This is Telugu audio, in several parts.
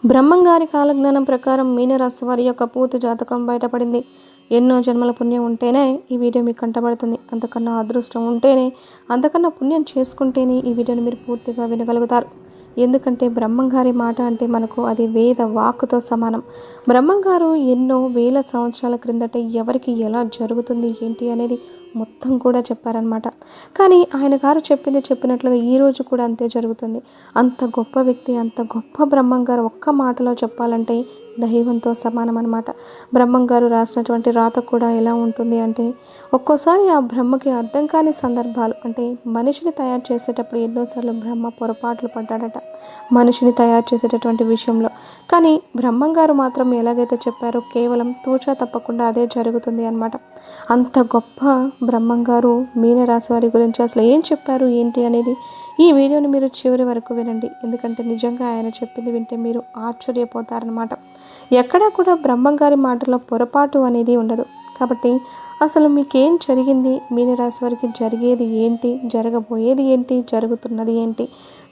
బ్రహ్మంగారి కాలజ్ఞానం ప్రకారం మీనరాశి వారి యొక్క పూర్తి జాతకం బయటపడింది. ఎన్నో జన్మల పుణ్యం ఉంటేనే ఈ వీడియో మీకు కంటపడుతుంది. అంతకన్నా అదృష్టం ఉంటేనే, అంతకన్నా పుణ్యం చేసుకుంటేనే ఈ వీడియోని మీరు పూర్తిగా వినగలుగుతారు. ఎందుకంటే బ్రహ్మంగారి మాట అంటే మనకు అది వేద వాక్కుతో సమానం. బ్రహ్మంగారు ఎన్నో వేల సంవత్సరాల క్రిందట ఎవరికి ఎలా జరుగుతుంది ఏంటి అనేది మొత్తం కూడా చెప్పారనమాట. కానీ ఆయన గారు చెప్పింది చెప్పినట్లుగా ఈరోజు కూడా అంతే జరుగుతుంది. అంత గొప్ప వ్యక్తి, అంత గొప్ప బ్రహ్మంగారు ఒక్క మాటలో చెప్పాలంటే దైవంతో సమానం అనమాట. బ్రహ్మంగారు రాసినటువంటి రాత కూడా ఎలా ఉంటుంది అంటే, ఒక్కోసారి ఆ బ్రహ్మకి అర్థం కాని సందర్భాలు, అంటే మనిషిని తయారు చేసేటప్పుడు ఎన్నోసార్లు బ్రహ్మ పొరపాట్లు పడ్డాడట మనిషిని తయారు చేసేటటువంటి విషయంలో. కానీ బ్రహ్మంగారు మాత్రం ఎలాగైతే చెప్పారో కేవలం తూచా తప్పకుండా అదే జరుగుతుంది అనమాట. అంత గొప్ప బ్రహ్మంగారు మీనరాశి వారి గురించి అసలు ఏం చెప్పారు ఏంటి అనేది ఈ వీడియోని మీరు చివరి వరకు వినండి. ఎందుకంటే నిజంగా ఆయన చెప్పింది వింటే మీరు ఆశ్చర్యపోతారనమాట. ఎక్కడా కూడా బ్రహ్మంగారి మాటలో పొరపాటు అనేది ఉండదు. కాబట్టి అసలు మీకేం జరిగింది, మీనరాశి వారికి జరిగేది ఏంటి, జరగబోయేది ఏంటి, జరుగుతున్నది ఏంటి,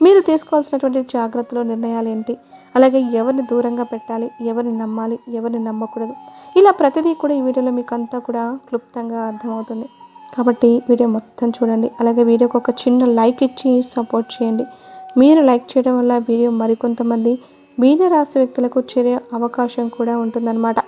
మీరు తీసుకోవాల్సినటువంటి జాగ్రత్తలు, నిర్ణయాలు ఏంటి, అలాగే ఎవరిని దూరంగా పెట్టాలి, ఎవరిని నమ్మాలి, ఎవరిని నమ్మకూడదు, ఇలా ప్రతిదీ కూడా ఈ వీడియోలో మీకు అంతా కూడా క్లుప్తంగా అర్థమవుతుంది. కాబట్టి వీడియో మొత్తం చూడండి. అలాగే వీడియోకి ఒక చిన్న లైక్ ఇచ్చి సపోర్ట్ చేయండి. మీరు లైక్ చేయడం వల్ల వీడియో మరికొంతమంది మీనరాశి వ్యక్తులకు చేరే అవకాశం కూడా ఉంటుందన్నమాట.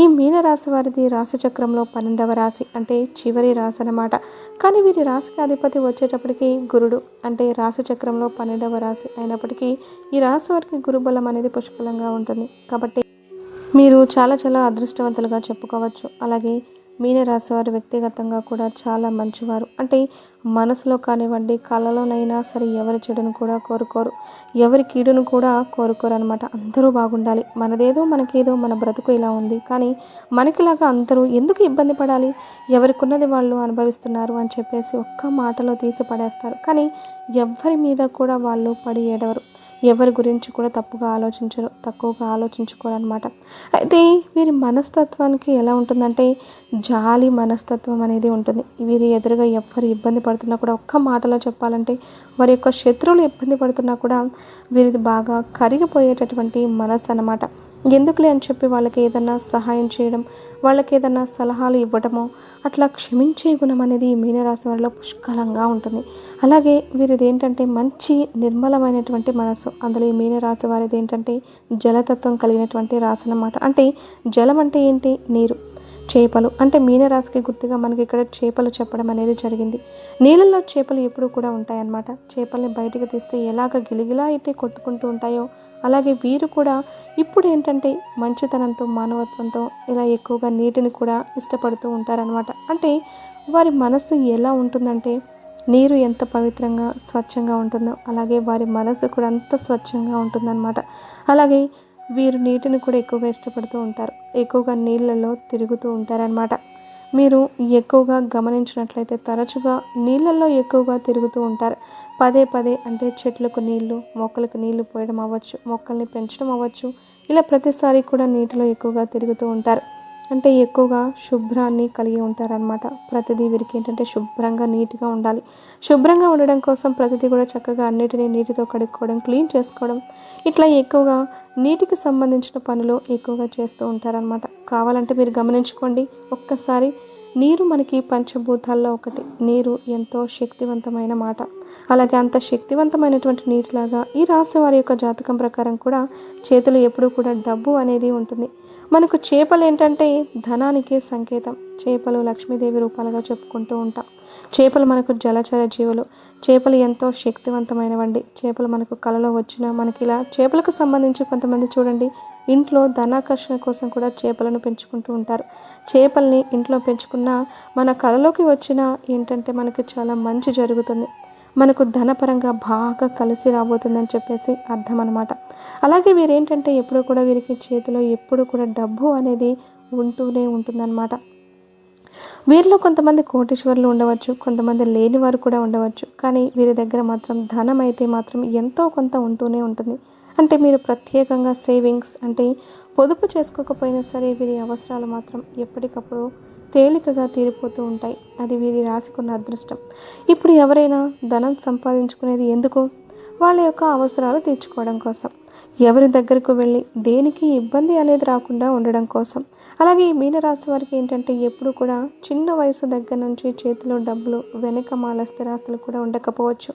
ఈ మీనరాశి వారిది రాశి చక్రంలో 12వ రాశి, అంటే చివరి రాశి అన్నమాట. కానీ వీరి రాశికి అధిపతి వచ్చేటప్పటికి గురుడు, అంటే రాశి చక్రంలో 12వ రాశి అయినప్పటికీ ఈ రాశి వారికి గురుబలం అనేది పుష్కలంగా ఉంటుంది. కాబట్టి మీరు చాలా చాలా అదృష్టవంతులుగా చెప్పుకోవచ్చు. అలాగే మీనరాశి వారు వ్యక్తిగతంగా కూడా చాలా మంచివారు. అంటే మనసులో కానివ్వండి, కళలోనైనా సరే ఎవరి చెడును కూడా కోరుకోరు, ఎవరి కీడును కూడా కోరుకోరు అనమాట. అందరూ బాగుండాలి, మనదేదో మనకేదో, మన బ్రతుకు ఇలా ఉంది, కానీ మనకిలాగా అందరూ ఎందుకు ఇబ్బంది పడాలి, ఎవరికున్నది వాళ్ళు అనుభవిస్తున్నారు అని చెప్పేసి ఒక్క మాటలో తీసి పడేస్తారు. కానీ ఎవరి మీద కూడా వాళ్ళు పడి ఏడవరు, ఎవరి గురించి కూడా తప్పుగా ఆలోచించరు, తక్కువగా ఆలోచించుకోరు అనమాట. అయితే వీరి మనస్తత్వానికి ఎలా ఉంటుందంటే జాలి మనస్తత్వం అనేది ఉంటుంది. వీరి ఎదురుగా ఎవరు ఇబ్బంది పడుతున్నా కూడా ఒక్క మాటలో చెప్పాలంటే వారి యొక్క శత్రువులు ఇబ్బంది పడుతున్నా కూడా వీరిది బాగా కరిగిపోయేటటువంటి మనసు అన్నమాట. ఎందుకులే అని చెప్పి వాళ్ళకి ఏదన్నా సహాయం చేయడం, వాళ్ళకి ఏదన్నా సలహాలు ఇవ్వడమో, అట్లా క్షమించే గుణం అనేది ఈ మీనరాశి వారిలో పుష్కలంగా ఉంటుంది. అలాగే వీరిది ఏంటంటే మంచి నిర్మలమైనటువంటి మనసు. అందులో ఈ మీనరాశి వారిది ఏంటంటే జలతత్వం కలిగినటువంటి రాశి అన్నమాట. అంటే జలం అంటే ఏంటి, నీరు, చేపలు, అంటే మీనరాశికి గుర్తుగా మనకి ఇక్కడ చేపలు చెప్పడం అనేది జరిగింది. నీళ్ళల్లో చేపలు ఎప్పుడూ కూడా ఉంటాయన్నమాట. చేపల్ని బయటికి తీస్తే ఎలాగ గిలిగిలా అయితే కొట్టుకుంటూ ఉంటాయో అలాగే వీరు కూడా ఇప్పుడు ఏంటంటే మంచితనంతో, మానవత్వంతో ఇలా ఎక్కువగా నీటిని కూడా ఇష్టపడుతూ ఉంటారనమాట. అంటే వారి మనసు ఎలా ఉంటుందంటే నీరు ఎంత పవిత్రంగా స్వచ్ఛంగా ఉంటుందో అలాగే వారి మనసు కూడా అంత స్వచ్ఛంగా ఉంటుందన్నమాట. అలాగే వీరు నీటిని కూడా ఎక్కువగా ఇష్టపడుతూ ఉంటారు, ఎక్కువగా నీళ్ళల్లో తిరుగుతూ ఉంటారనమాట. మీరు ఎక్కువగా గమనించినట్లయితే తరచుగా నీళ్ళల్లో ఎక్కువగా తిరుగుతూ ఉంటారు. పదే పదే, అంటే చెట్లకు నీళ్లు, మొక్కలకు నీళ్లు పోయడం అవ్వచ్చు, మొక్కల్ని పెంచడం అవ్వచ్చు, ఇలా ప్రతిసారి కూడా నీటిలో ఎక్కువగా తిరుగుతూ ఉంటారు. అంటే ఎక్కువగా శుభ్రాన్ని కలిగి ఉంటారనమాట. ప్రతిదీ వీరికి ఏంటంటే శుభ్రంగా నీట్గా ఉండాలి. శుభ్రంగా ఉండడం కోసం ప్రతిదీ కూడా చక్కగా అన్నిటినీ నీటితో కడుక్కోవడం, క్లీన్ చేసుకోవడం, ఇట్లా ఎక్కువగా నీటికి సంబంధించిన పనులు ఎక్కువగా చేస్తూ ఉంటారనమాట. కావాలంటే మీరు గమనించుకోండి ఒక్కసారి. నీరు మనకి పంచభూతాల్లో ఒకటి. నీరు ఎంతో శక్తివంతమైన మాట. అలాగే అంత శక్తివంతమైనటువంటి నీటిలాగా ఈ రాశి వారి యొక్క జాతకం ప్రకారం కూడా చేతులు ఎప్పుడూ కూడా డబ్బు అనేది ఉంటుంది. మనకు చేపలు ఏంటంటే ధనానికి సంకేతం. చేపలు లక్ష్మీదేవి రూపాలుగా చెప్పుకుంటూ ఉంటాం. చేపలు మనకు జలచర జీవులు. చేపలు ఎంతో శక్తివంతమైనవండి. చేపలు మనకు కలలో వచ్చిన మనకి ఇలా చేపలకు సంబంధించి కొంతమంది చూడండి ఇంట్లో ధనాకర్షణ కోసం కూడా చేపలను పెంచుకుంటూ ఉంటారు. చేపల్ని ఇంట్లో పెంచుకున్న మన కలలోకి వచ్చిన ఏంటంటే మనకి చాలా మంచి జరుగుతుంది, మనకు ధనపరంగా బాగా కలిసి రాబోతుందని చెప్పేసి అర్థం అనమాట. అలాగే వీరేంటంటే ఎప్పుడు కూడా వీరికి చేతిలో ఎప్పుడు కూడా డబ్బు అనేది ఉంటూనే ఉంటుందన్నమాట. వీరిలో కొంతమంది కోటీశ్వరులు ఉండవచ్చు, కొంతమంది లేని వారు కూడా ఉండవచ్చు. కానీ వీరి దగ్గర మాత్రం ధనం అయితే మాత్రం ఎంతో కొంత ఉంటూనే ఉంటుంది. అంటే మీరు ప్రత్యేకంగా సేవింగ్స్, అంటే పొదుపు చేసుకోకపోయినా సరే వీరి అవసరాలు మాత్రం ఎప్పటికప్పుడు తేలికగా తీరిపోతూ ఉంటాయి. అది వీరి రాశికున్న అదృష్టం. ఇప్పుడు ఎవరైనా ధనం సంపాదించుకునేది ఎందుకు? వాళ్ళ యొక్క అవసరాలు తీర్చుకోవడం కోసం. ఎవరి దగ్గరకు వెళ్ళి దేనికి ఇబ్బంది అనేది రాకుండా ఉండడం కోసం. అలాగే ఈ మీనరాశి వారికి ఏంటంటే ఎప్పుడు కూడా చిన్న వయసు దగ్గర నుంచి చేతిలో డబ్బులు వెనకమాల స్థిరాస్తులు కూడా ఉండకపోవచ్చు.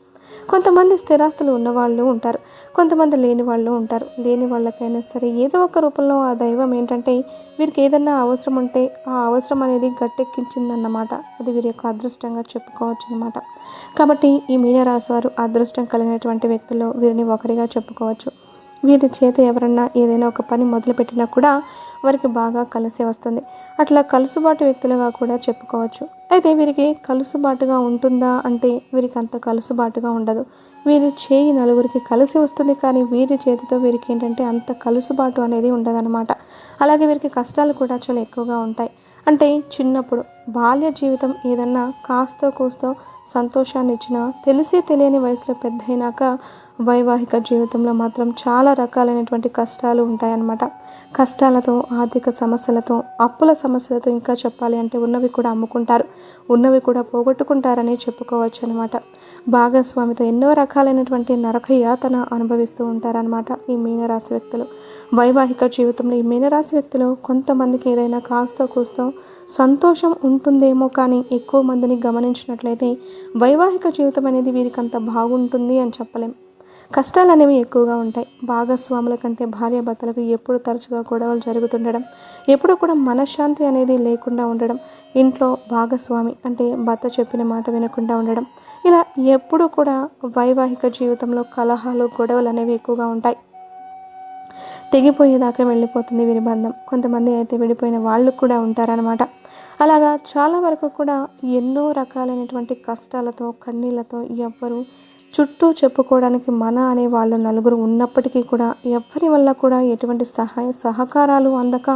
కొంతమంది స్థిరాస్తులు ఉన్నవాళ్ళు ఉంటారు, కొంతమంది లేని వాళ్ళు ఉంటారు. లేని వాళ్ళకైనా సరే ఏదో ఒక రూపంలో ఆ దైవం ఏంటంటే వీరికి ఏదన్నా అవసరం ఉంటే ఆ అవసరం అనేది గట్టెక్కించిందన్నమాట. అది వీరి యొక్క అదృష్టంగా చెప్పుకోవచ్చు అనమాట. కాబట్టి ఈ మీనరాశి వారు అదృష్టం కలిగినటువంటి వ్యక్తుల్లో వీరిని ఒకరిగా చెప్పుకోవచ్చు. వీరి చేత ఎవరన్నా ఏదైనా ఒక పని మొదలుపెట్టినా కూడా వారికి బాగా కలిసి వస్తుంది. అట్లా కలుసుబాటు వ్యక్తులుగా కూడా చెప్పుకోవచ్చు. అయితే వీరికి కలుసుబాటుగా ఉంటుందా అంటే వీరికి అంత కలుసుబాటుగా ఉండదు. వీరి చేయి నలుగురికి కలిసి వస్తుంది, కానీ వీరి చేతితో వీరికి ఏంటంటే అంత కలుసుబాటు అనేది ఉండదన్నమాట. అలాగే వీరికి కష్టాలు కూడా చాలా ఎక్కువగా ఉంటాయి. అంటే చిన్నప్పుడు బాల్య జీవితం ఏదన్నా కాస్తో కూస్తో సంతోషాన్ని ఇచ్చినా తెలిసి తెలియని వయసులో పెద్ద అయినాక వైవాహిక జీవితంలో మాత్రం చాలా రకాలైనటువంటి కష్టాలు ఉంటాయన్నమాట. కష్టాలతో, ఆర్థిక సమస్యలతో, అప్పుల సమస్యలతో, ఇంకా చెప్పాలి అంటే ఉన్నవి కూడా అమ్ముకుంటారు, ఉన్నవి కూడా పోగొట్టుకుంటారని చెప్పుకోవచ్చు అనమాట. భాగస్వామితో ఎన్నో రకాలైనటువంటి నరక యాతన అనుభవిస్తూ ఉంటారనమాట ఈ మీనరాశి వ్యక్తులు. వైవాహిక జీవితంలో ఈ మీనరాశి వ్యక్తులు కొంతమందికి ఏదైనా కాస్తో కూస్తో సంతోషం ఉంటుందేమో, కానీ ఎక్కువ మందిని గమనించినట్లయితే వైవాహిక జీవితం అనేది వీరికి అంత బాగుంటుంది అని చెప్పలేం. కష్టాలు అనేవి ఎక్కువగా ఉంటాయి. భాగస్వాముల కంటే భార్యాభర్తలకు ఎప్పుడు తరచుగా గొడవలు జరుగుతుండడం, ఎప్పుడు కూడా మనశ్శాంతి అనేది లేకుండా ఉండడం, ఇంట్లో భాగస్వామి అంటే భర్త చెప్పిన మాట వినకుండా ఉండడం, ఇలా ఎప్పుడు కూడా వైవాహిక జీవితంలో కలహాలు, గొడవలు అనేవి ఎక్కువగా ఉంటాయి. తెగిపోయేదాకా వెళ్ళిపోతుంది వీరి బంధం. కొంతమంది అయితే విడిపోయిన వాళ్ళు కూడా ఉంటారనమాట. అలాగా చాలా వరకు కూడా ఎన్నో రకాలైనటువంటి కష్టాలతో, కన్నీళ్లతో ఎవ్వరు చుట్టూ చెప్పుకోవడానికి మన అనే వాళ్ళు నలుగురు ఉన్నప్పటికీ కూడా ఎవ్వరి వల్ల కూడా ఎటువంటి సహకారాలు అందక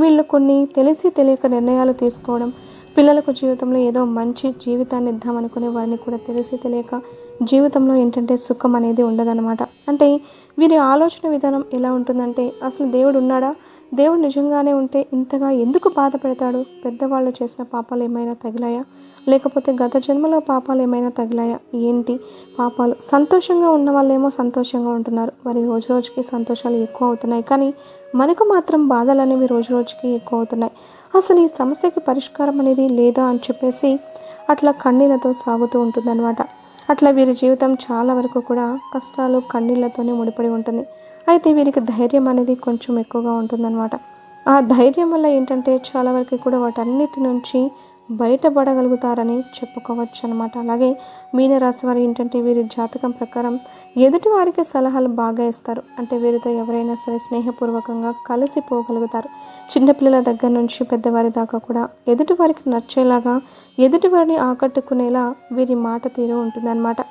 వీళ్ళు కొన్ని తెలిసి తెలియక నిర్ణయాలు తీసుకోవడం, పిల్లలకు జీవితంలో ఏదో మంచి జీవితాన్ని ఇద్దామనుకునే వారిని కూడా తెలిసి తెలియక జీవితంలో ఏంటంటే సుఖం అనేది ఉండదన్నమాట. అంటే వీరి ఆలోచన విధానం ఎలా ఉంటుందంటే అసలు దేవుడు ఉన్నాడా, దేవుడు నిజంగానే ఉంటే ఇంతగా ఎందుకు బాధ పెడతాడు, పెద్దవాళ్ళు చేసిన పాపాలు ఏమైనా తగిలాయా, లేకపోతే గత జన్మలో పాపాలు ఏమైనా తగిలాయా, ఏంటి పాపాలు. సంతోషంగా ఉన్న వాళ్ళేమో సంతోషంగా ఉంటున్నారు, మరి రోజు రోజుకి సంతోషాలు ఎక్కువ అవుతున్నాయి, కానీ మనకు మాత్రం బాధలు అనేవి రోజు రోజుకి ఎక్కువ అవుతున్నాయి. అసలు ఈ సమస్యకి పరిష్కారం అనేది లేదా అని చెప్పేసి అట్లా కన్నీళ్లతో సాగుతూ ఉంటుందన్నమాట. అట్లా వీరి జీవితం చాలా వరకు కూడా కష్టాలు, కన్నీళ్లతోనే ముడిపడి ఉంటుంది. అయితే వీరికి ధైర్యం అనేది కొంచెం ఎక్కువగా ఉంటుందన్నమాట. ఆ ధైర్యం వల్ల ఏంటంటే చాలా వరకు కూడా వాటన్నిటి నుంచి బయటపడగలుగుతారని చెప్పుకోవచ్చు అనమాట. అలాగే మీనరాశి వారు ఏంటంటే వీరి జాతకం ప్రకారం ఎదుటి వారికి సలహాలు బాగా ఇస్తారు. అంటే వీరితో ఎవరైనా సరే స్నేహపూర్వకంగా కలిసిపోగలుగుతారు. చిన్నపిల్లల దగ్గర నుంచి పెద్దవారి దాకా కూడా ఎదుటి వారికి నచ్చేలాగా, ఎదుటి వారిని ఆకట్టుకునేలా వీరి మాట తీరు ఉంటుందన్నమాట.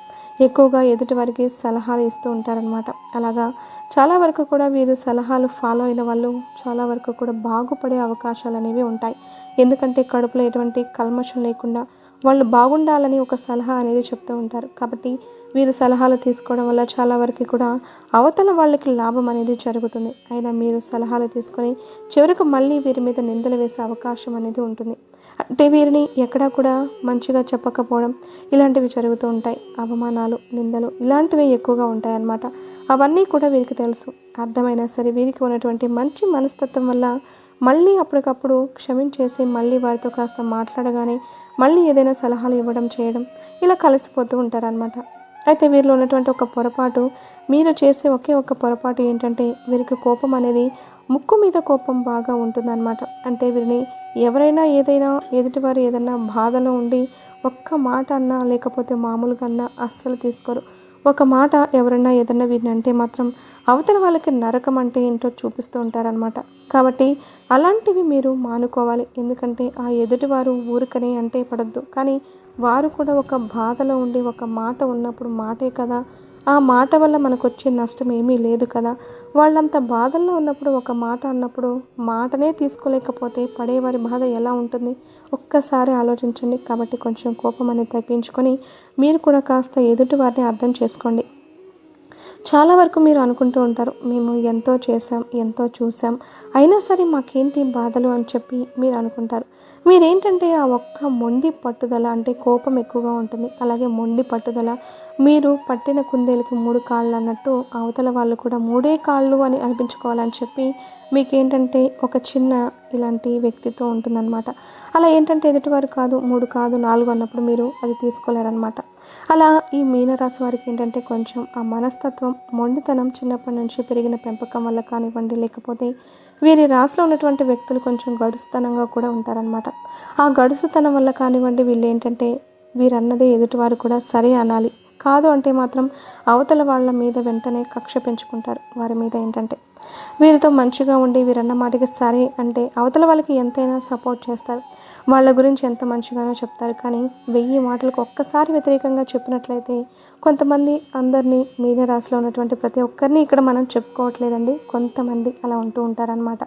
ఎక్కువగా ఎదుటి వారికి సలహాలు ఇస్తూ ఉంటారనమాట. అలాగా చాలా వరకు కూడా వీరు సలహాలు ఫాలో అయిన వాళ్ళు చాలా వరకు కూడా బాగుపడే అవకాశాలు అనేవి ఉంటాయి. ఎందుకంటే కడుపులో ఎటువంటి కల్మషం లేకుండా వాళ్ళు బాగుండాలని ఒక సలహా అనేది చెప్తూ ఉంటారు. కాబట్టి వీరు సలహాలు తీసుకోవడం వల్ల చాలా వరకు కూడా అవతల వాళ్ళకి లాభం అనేది జరుగుతుంది. అయినా మీరు సలహాలు తీసుకొని చివరికి మళ్ళీ వీరి మీద నిందలు వేసే అవకాశం అనేది ఉంటుంది. అంటే వీరిని ఎక్కడా కూడా మంచిగా చెప్పకపోవడం ఇలాంటివి జరుగుతూ ఉంటాయి. అవమానాలు, నిందలు ఇలాంటివి ఎక్కువగా ఉంటాయన్నమాట. అవన్నీ కూడా వీరికి తెలుసు. అర్థమైనా సరే వీరికి ఉన్నటువంటి మంచి మనస్తత్వం వల్ల మళ్ళీ అప్పటికప్పుడు క్షమించేసి మళ్ళీ వారితో కాస్త మాట్లాడగానే మళ్ళీ ఏదైనా సలహాలు ఇవ్వడం, చేయడం ఇలా కలిసిపోతూ ఉంటారనమాట. అయితే వీరిలో ఉన్నటువంటి ఒక పొరపాటు, మీరు చేసే ఒకే ఒక పొరపాటు ఏంటంటే వీరికి కోపం అనేది ముక్కు మీద కోపం బాగా ఉంటుందన్నమాట. అంటే వీరిని ఎవరైనా ఏదైనా ఎదుటివారు ఏదైనా బాధలో ఉండి ఒక్క మాట అన్నా లేకపోతే మామూలుగా అన్నా అస్సలు తీసుకోరు. ఒక మాట ఎవరైనా ఏదన్నా వీరిని అంటే మాత్రం అవతల వాళ్ళకి నరకం అంటే ఏంటో చూపిస్తూ ఉంటారనమాట. కాబట్టి అలాంటివి మీరు మానుకోవాలి. ఎందుకంటే ఆ ఎదుటివారు ఊరికనే అంటే పడద్దు, కానీ వారు కూడా ఒక బాధలో ఉండి ఒక మాట ఉన్నప్పుడు మాటే కదా, ఆ మాట వల్ల మనకు వచ్చే నష్టం ఏమీ లేదు కదా, వాళ్ళంత బాధల్లో ఉన్నప్పుడు ఒక మాట అన్నప్పుడు మాటనే తీసుకోలేకపోతే పడేవారి బాధ ఎలా ఉంటుంది ఒక్కసారి ఆలోచించండి. కాబట్టి కొంచెం కోపం అనేది తగ్గించుకొని మీరు కూడా కాస్త ఎదుటి వారిని అర్థం చేసుకోండి. చాలా వరకు మీరు అనుకుంటూ ఉంటారు, మేము ఎంతో చేసాం, ఎంతో చూసాం, అయినా సరే మాకేంటి బాధలు అని చెప్పి మీరు అనుకుంటారు. మీరేంటంటే ఆ ఒక్క మొండి పట్టుదల అంటే కోపం ఎక్కువగా ఉంటుంది. అలాగే మొండి పట్టుదల మీరు పట్టిన కుందేలుకి 3 కాళ్ళు అన్నట్టు అవతల వాళ్ళు కూడా 3 కాళ్ళు అని అనిపించుకోవాలని చెప్పి మీకేంటంటే ఒక చిన్న ఇలాంటి వ్యక్తిత్వం ఉంటుందన్నమాట. అలా ఏంటంటే ఎదుటివారు కాదు 3 కాదు 4 అన్నప్పుడు మీరు అది తీసుకోలేరనమాట. అలా ఈ మీనరాశి వారికి ఏంటంటే కొంచెం ఆ మనస్తత్వం మొండితనం చిన్నప్పటి నుంచి పెరిగిన పెంపకం వల్ల కానివ్వండి, లేకపోతే వీరి రాశిలో ఉన్నటువంటి వ్యక్తులు కొంచెం గడుసుతనంగా కూడా ఉంటారనమాట. ఆ గడుసుతనం వల్ల కానివ్వండి వీళ్ళేంటంటే వీరన్నదే ఎదుటివారు కూడా సరే అనాలి. కాదు అంటే మాత్రం అవతల వాళ్ళ మీద వెంటనే కక్ష పెంచుకుంటారు. వారి మీద ఏంటంటే వీరితో మంచిగా ఉండి వీరన్న మాటకి సరే అంటే అవతల వాళ్ళకి ఎంతైనా సపోర్ట్ చేస్తారు. వాళ్ళ గురించి ఎంత మంచిగానో చెప్తారు. కానీ 1000 మాటలకు ఒక్కసారి వ్యతిరేకంగా చెప్పినట్లయితే కొంతమంది అందరినీ మీనరాశిలో ఉన్నటువంటి ప్రతి ఒక్కరిని ఇక్కడ మనం చెప్పుకోవట్లేదండి. కొంతమంది అలా ఉంటూ ఉంటారనమాట.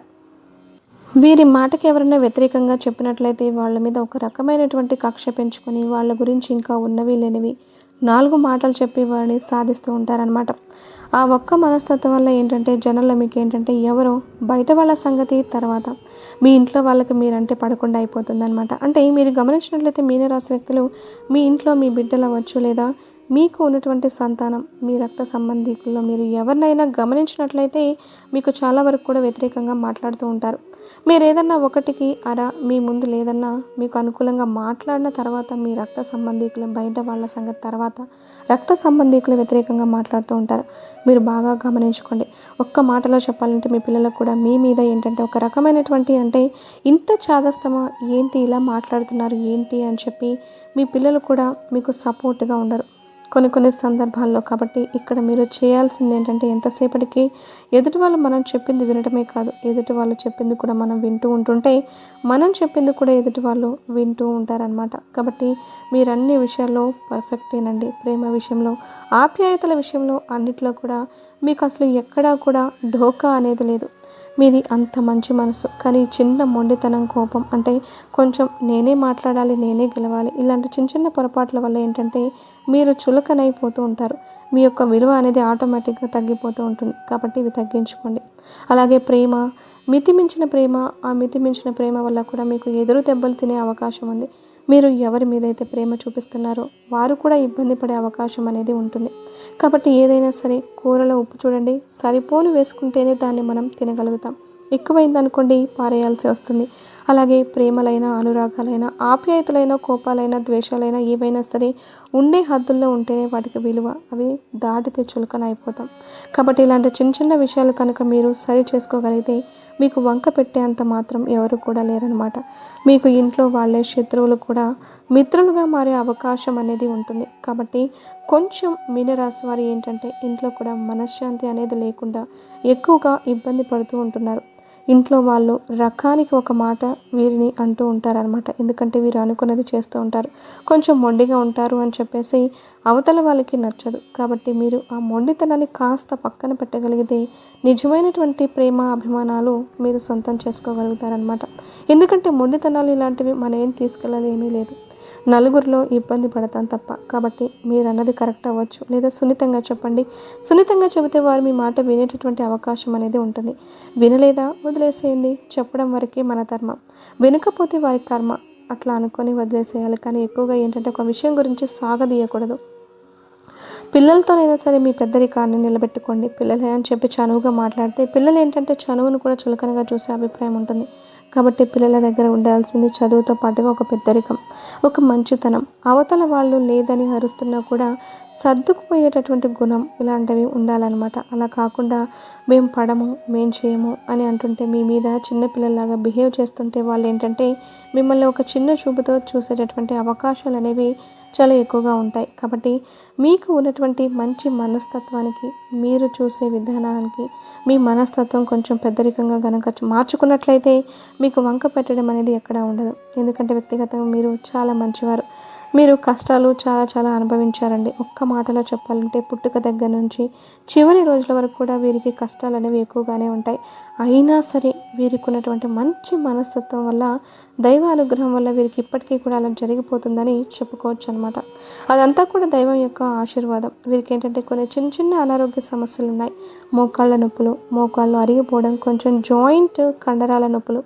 వీరి మాటకి ఎవరైనా వ్యతిరేకంగా చెప్పినట్లయితే వాళ్ళ మీద ఒక రకమైనటువంటి కక్ష పెంచుకొని వాళ్ళ గురించి ఇంకా ఉన్నవి లేనివి 4 మాటలు చెప్పి వారిని సాధిస్తూ ఉంటారనమాట. ఆ ఒక్క మనస్తత్వం వల్ల ఏంటంటే జనంలో మీకు ఏంటంటే ఎవరో బయట వాళ్ళ సంగతి తర్వాత మీ ఇంట్లో వాళ్ళకి మీరంటే పడకుండా అయిపోతుందన్నమాట. అంటే మీరు గమనించినట్లయితే మీనరాశి వ్యక్తులు మీ ఇంట్లో మీ బిడ్డలు అవ్వచ్చు లేదా మీకు ఉన్నటువంటి సంతానం మీ రక్త సంబంధీకుల్లో మీరు ఎవరినైనా గమనించినట్లయితే మీకు చాలా వరకు కూడా వ్యతిరేకంగా మాట్లాడుతూ ఉంటారు. మీరు ఏదన్నా ఒకటికి మీ ముందు లేదన్నా మీకు అనుకూలంగా మాట్లాడిన తర్వాత మీ రక్త సంబంధీకులు బయట వాళ్ళ సంగతి తర్వాత రక్త సంబంధీకులు వ్యతిరేకంగా మాట్లాడుతూ ఉంటారు. మీరు బాగా గమనించుకోండి. ఒక్క మాటలో చెప్పాలంటే మీ పిల్లలకు కూడా మీ మీద ఏంటంటే ఒక రకమైనటువంటి అంటే ఇంత చాదస్తమా ఏంటి ఇలా మాట్లాడుతున్నారు ఏంటి అని చెప్పి మీ పిల్లలు కూడా మీకు సపోర్ట్గా ఉండరు కొన్ని సందర్భాల్లో. కాబట్టి ఇక్కడ మీరు చేయాల్సింది ఏంటంటే ఎంతసేపటికి ఎదుటి వాళ్ళు మనం చెప్పింది వినడమే కాదు, ఎదుటి వాళ్ళు చెప్పింది కూడా మనం వింటూ ఉంటుంటే మనం చెప్పింది కూడా ఎదుటి వాళ్ళు వింటూ ఉంటారనమాట. కాబట్టి మీరు అన్ని విషయాల్లో పర్ఫెక్టేనండి. ప్రేమ విషయంలో, ఆప్యాయతల విషయంలో అన్నిట్లో కూడా మీకు అసలు ఎక్కడా కూడా ఢోకా అనేది లేదు. మీది అంత మంచి మనసు. కానీ చిన్న మొండితనం కోపం అంటే కొంచెం నేనే మాట్లాడాలి నేనే గెలవాలి ఇలాంటి చిన్న పొరపాట్ల వల్ల ఏంటంటే మీరు చులకనైపోతూ ఉంటారు. మీ యొక్క విలువ అనేది ఆటోమేటిక్గా తగ్గిపోతూ ఉంటుంది. కాబట్టి ఇవి తగ్గించుకోండి. అలాగే ప్రేమ, మితిమించిన ప్రేమ, ఆ మితిమించిన ప్రేమ వల్ల కూడా మీకు ఎదురు దెబ్బలు తినే అవకాశం ఉంది. మీరు ఎవరి మీదైతే ప్రేమ చూపిస్తున్నారో వారు కూడా ఇబ్బంది పడే అవకాశం అనేది ఉంటుంది. కాబట్టి ఏదైనా సరే కూరలో ఉప్పు చూడండి, సరిపోని వేసుకుంటేనే దాన్ని మనం తినగలుగుతాం. ఎక్కువైందనుకోండి పారేయాల్సి వస్తుంది. అలాగే ప్రేమలైన, అనురాగాలైన, ఆప్యాయతలైన, కోపాలైన, ద్వేషాలైన ఏవైనా సరే ఉండే హద్దుల్లో ఉంటేనే వాటికి విలువ. అవి దాటితే చులకన అయిపోతాం. కాబట్టి ఇలాంటి చిన్న విషయాలు కనుక మీరు సరి చేసుకోగలిగితే మీకు వంక పెట్టేంత మాత్రం ఎవరు కూడా లేరనమాట. మీకు ఇంట్లో వాళ్ళే శత్రువులు కూడా మిత్రులుగా మారే అవకాశం అనేది ఉంటుంది. కాబట్టి కొంచెం మీనరాశి వారు ఏంటంటే ఇంట్లో కూడా మనశ్శాంతి అనేది లేకుండా ఎక్కువగా ఇబ్బంది పడుతూ ఉంటున్నారు. ఇంట్లో వాళ్ళు రకానికి ఒక మాట వీరిని అంటూ ఉంటారనమాట. ఎందుకంటే వీరు అనుకున్నది చేస్తూ ఉంటారు. కొంచెం మొండిగా ఉంటారు అని చెప్పేసి అవతల వాళ్ళకి నచ్చదు. కాబట్టి మీరు ఆ మొండితనాన్ని కాస్త పక్కన పెట్టగలిగితే నిజమైనటువంటి ప్రేమ అభిమానాలు మీరు సొంతం చేసుకోగలుగుతారనమాట. ఎందుకంటే మొండితనాలు ఇలాంటివి మనం ఏం తీసుకెళ్ళాలి లేదు, నలుగురిలో ఇబ్బంది పడతాం తప్ప. కాబట్టి మీరు అన్నది కరెక్ట్ అవ్వచ్చు లేదా సున్నితంగా చెప్పండి. సున్నితంగా చెబితే వారు మీ మాట వినేటటువంటి అవకాశం అనేది ఉంటుంది. వినలేదా వదిలేసేయండి. చెప్పడం వరకే మన ధర్మం, వినకపోతే వారి కర్మ అట్లా అనుకొని వదిలేసేయాలి. కానీ ఎక్కువగా ఏంటంటే ఒక విషయం గురించి సాగదీయకూడదు. పిల్లలతోనైనా సరే మీ పెద్దరికాన్ని నిలబెట్టుకోండి. పిల్లలే అని చెప్పి చనువుగా మాట్లాడితే పిల్లలు ఏంటంటే చనువును కూడా చులకనగా చూసే అభిప్రాయం ఉంటుంది. కాబట్టి పిల్లల దగ్గర ఉండాల్సింది చదువుతో పాటుగా ఒక పెద్దరికం, ఒక మంచితనం. అవతల వాళ్ళు లేదని అరుస్తున్నా కూడా సర్దుకుపోయేటటువంటి గుణం ఇలాంటివి ఉండాలన్నమాట. అలా కాకుండా మేము పడము మేం చేయము అని అంటుంటే మీ మీద చిన్నపిల్లలాగా బిహేవ్ చేస్తుంటే వాళ్ళు ఏంటంటే మిమ్మల్ని ఒక చిన్న చూపుతో చూసేటటువంటి అవకాశాలు అనేవి చాలా ఎక్కువగా ఉంటాయి. కాబట్టి మీకు ఉన్నటువంటి మంచి మనస్తత్వానికి, మీరు చూసే విధానానికి మీ మనస్తత్వం కొంచెం పెద్దరికంగా గనక మార్చుకున్నట్లయితే మీకు వంక పెట్టడం అనేది ఎక్కడా ఉండదు. ఎందుకంటే వ్యక్తిగతంగా మీరు చాలా మంచివారు. మీరు కష్టాలు చాలా చాలా అనుభవించారండి. ఒక్క మాటలో చెప్పాలంటే పుట్టుక దగ్గర నుంచి చివరి రోజుల వరకు కూడా వీరికి కష్టాలు అనేవి ఎక్కువగానే ఉంటాయి. అయినా సరే వీరికి ఉన్నటువంటి మంచి మనస్తత్వం వల్ల, దైవ అనుగ్రహం వల్ల వీరికి ఇప్పటికీ కూడా అలా జరిగిపోతుందని చెప్పుకోవచ్చు అనమాట. అదంతా కూడా దైవం యొక్క ఆశీర్వాదం. వీరికి ఏంటంటే కొన్ని చిన్న చిన్న అనారోగ్య సమస్యలు ఉన్నాయి. మోకాళ్ళ నొప్పులు, మోకాళ్ళు అరిగిపోవడం, కొంచెం జాయింట్ కండరాల నొప్పులు,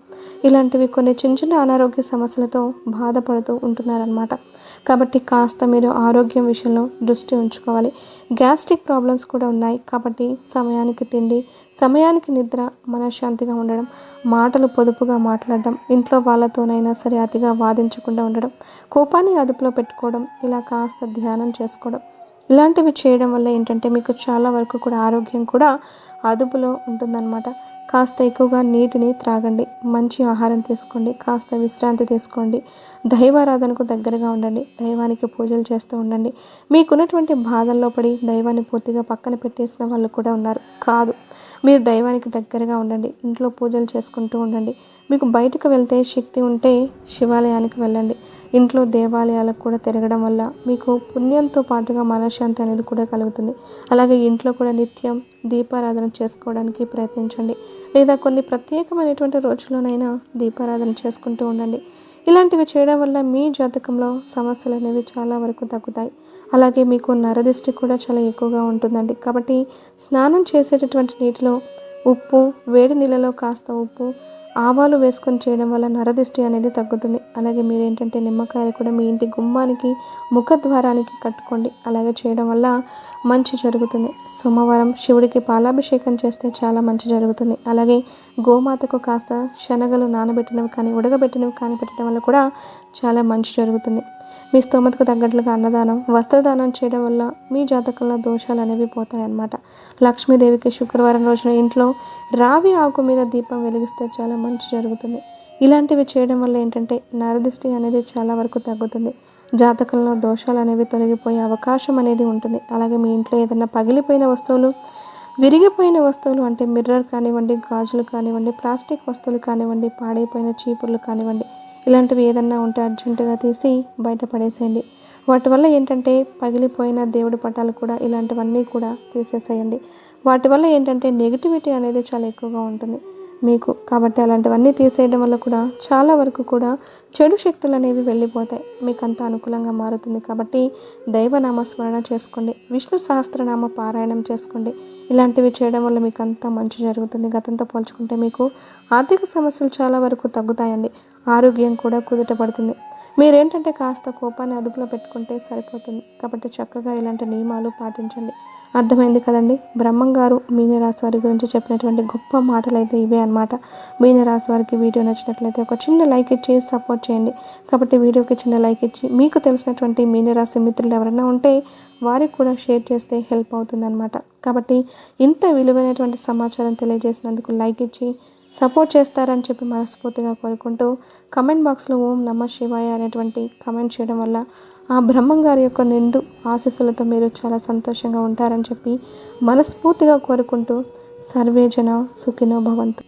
ఇలాంటివి కొన్ని చిన్న చిన్న అనారోగ్య సమస్యలతో బాధపడుతూ ఉంటున్నారనమాట. కాబట్టి కాస్త మీరు ఆరోగ్యం విషయంలో దృష్టి ఉంచుకోవాలి. గ్యాస్ట్రిక్ ప్రాబ్లమ్స్ కూడా ఉన్నాయి. కాబట్టి సమయానికి తిండి, సమయానికి నిద్ర, మనశ్శాంతిగా ఉండడం, మాటలు పొదుపుగా మాట్లాడడం, ఇంట్లో వాళ్ళతోనైనా సరే అతిగా వాదించకుండా ఉండడం, కోపాన్ని అదుపులో పెట్టుకోవడం, ఇలా కాస్త ధ్యానం చేసుకోవడం, ఇలాంటివి చేయడం వల్ల ఏంటంటే మీకు చాలా వరకు కూడా ఆరోగ్యం కూడా అదుపులో ఉంటుందన్నమాట. కాస్త ఎక్కువగా నీటిని త్రాగండి, మంచి ఆహారం తీసుకోండి, కాస్త విశ్రాంతి తీసుకోండి, దైవారాధనకు దగ్గరగా ఉండండి, దైవానికి పూజలు చేస్తూ ఉండండి. మీకున్నటువంటి బాధల్లో పడి దైవాన్ని పూర్తిగా పక్కన పెట్టేసిన వాళ్ళు కూడా ఉన్నారు. కాదు, మీరు దైవానికి దగ్గరగా ఉండండి, ఇంట్లో పూజలు చేసుకుంటూ ఉండండి. మీకు బయటకు వెళ్తే శక్తి ఉంటే శివాలయానికి వెళ్ళండి. ఇంట్లో దేవాలయాలకు కూడా తిరగడం వల్ల మీకు పుణ్యంతో పాటుగా మనశ్శాంతి అనేది కూడా కలుగుతుంది. అలాగే ఇంట్లో కూడా నిత్యం దీపారాధన చేసుకోవడానికి ప్రయత్నించండి, లేదా కొన్ని ప్రత్యేకమైనటువంటి రోజుల్లోనైనా దీపారాధన చేసుకుంటూ ఉండండి. ఇలాంటివి చేయడం వల్ల మీ జాతకంలో సమస్యలు అనేవి చాలా వరకు తగ్గుతాయి. అలాగే మీకు నరదిష్టి కూడా చాలా ఎక్కువగా ఉంటుందండి. కాబట్టి స్నానం చేసేటటువంటి నీటిలో ఉప్పు, వేడి నీళ్ళలో కాస్త ఉప్పు, ఆవాలు వేసుకొని చేయడం వల్ల నరదిష్టి అనేది తగ్గుతుంది. అలాగే మీరేంటంటే నిమ్మకాయలు కూడా మీ ఇంటి గుమ్మానికి, ముఖద్వారానికి కట్టుకోండి. అలాగే చేయడం వల్ల మంచి జరుగుతుంది. సోమవారం శివుడికి పాలాభిషేకం చేస్తే చాలా మంచి జరుగుతుంది. అలాగే గోమాతకు కాస్త శనగలు నానబెట్టినవి కానీ, ఉడకబెట్టినవి కానీ పెట్టడం వల్ల కూడా చాలా మంచి జరుగుతుంది. మీ స్తోమతకు తగ్గట్లుగా అన్నదానం, వస్త్రదానం చేయడం వల్ల మీ జాతకంలో దోషాలు అనేవి పోతాయి అన్నమాట. లక్ష్మీదేవికి శుక్రవారం రోజున ఇంట్లో రావి ఆకు మీద దీపం వెలిగిస్తే చాలా మంచి జరుగుతుంది. ఇలాంటివి చేయడం వల్ల ఏంటంటే నరదిష్టి అనేది చాలా వరకు తగ్గుతుంది. జాతకంలో దోషాలు అనేవి తొలగిపోయే అవకాశం అనేది ఉంటుంది. అలాగే మీ ఇంట్లో ఏదైనా పగిలిపోయిన వస్తువులు, విరిగిపోయిన వస్తువులు అంటే మిర్రర్ కానివ్వండి, గాజులు కానివ్వండి, ప్లాస్టిక్ వస్తువులు కానివ్వండి, పాడైపోయిన చీపుర్లు కానివ్వండి, ఇలాంటివి ఏదన్నా ఉంటే అర్జెంటుగా తీసి బయట పడేసేయండి. వాటి వల్ల ఏంటంటే పగిలిపోయిన దేవుడి పటాలు కూడా, ఇలాంటివన్నీ కూడా తీసేసేయండి. వాటి వల్ల ఏంటంటే నెగిటివిటీ అనేది చాలా ఎక్కువగా ఉంటుంది మీకు. కాబట్టి అలాంటివన్నీ తీసేయడం వల్ల కూడా చాలా వరకు కూడా చెడు శక్తులు అనేవి వెళ్ళిపోతాయి, మీకు అంత అనుకూలంగా మారుతుంది. కాబట్టి దైవనామస్మరణ చేసుకోండి, విష్ణు సహస్రనామ పారాయణం చేసుకోండి. ఇలాంటివి చేయడం వల్ల మీకు అంతా మంచి జరుగుతుంది. గతంతో పోల్చుకుంటే మీకు ఆర్థిక సమస్యలు చాలా వరకు తగ్గుతాయండి. ఆరోగ్యం కూడా కుదుట పడుతుంది. మీరేంటంటే కాస్త కోపాన్ని అదుపులో పెట్టుకుంటే సరిపోతుంది. కాబట్టి చక్కగా ఇలాంటి నియమాలు పాటించండి. అర్థమైంది కదండి. బ్రహ్మంగారు మీనరాశి వారి గురించి చెప్పినటువంటి గొప్ప మాటలు అయితే ఇవే అనమాట. మీనరాశి వారికి వీడియో నచ్చినట్లయితే ఒక చిన్న లైక్ ఇచ్చి సపోర్ట్ చేయండి. కాబట్టి వీడియోకి చిన్న లైక్ ఇచ్చి మీకు తెలిసినటువంటి మీనరాశి మిత్రులు ఎవరైనా ఉంటే వారికి కూడా షేర్ చేస్తే హెల్ప్ అవుతుందన్నమాట. కాబట్టి ఇంత విలువైనటువంటి సమాచారం తెలియజేసినందుకు లైక్ ఇచ్చి సపోర్ట్ చేస్తారని చెప్పి మనస్ఫూర్తిగా కోరుకుంటూ, కమెంట్ బాక్స్లో ఓం నమః శివాయ అనేటువంటి కమెంట్ చేయడం వల్ల ఆ బ్రహ్మంగారి యొక్క నిండు ఆశీస్సులతో మీరు చాలా సంతోషంగా ఉంటారని చెప్పి మనస్ఫూర్తిగా కోరుకుంటూ, సర్వే జన సుఖినో భవంతు.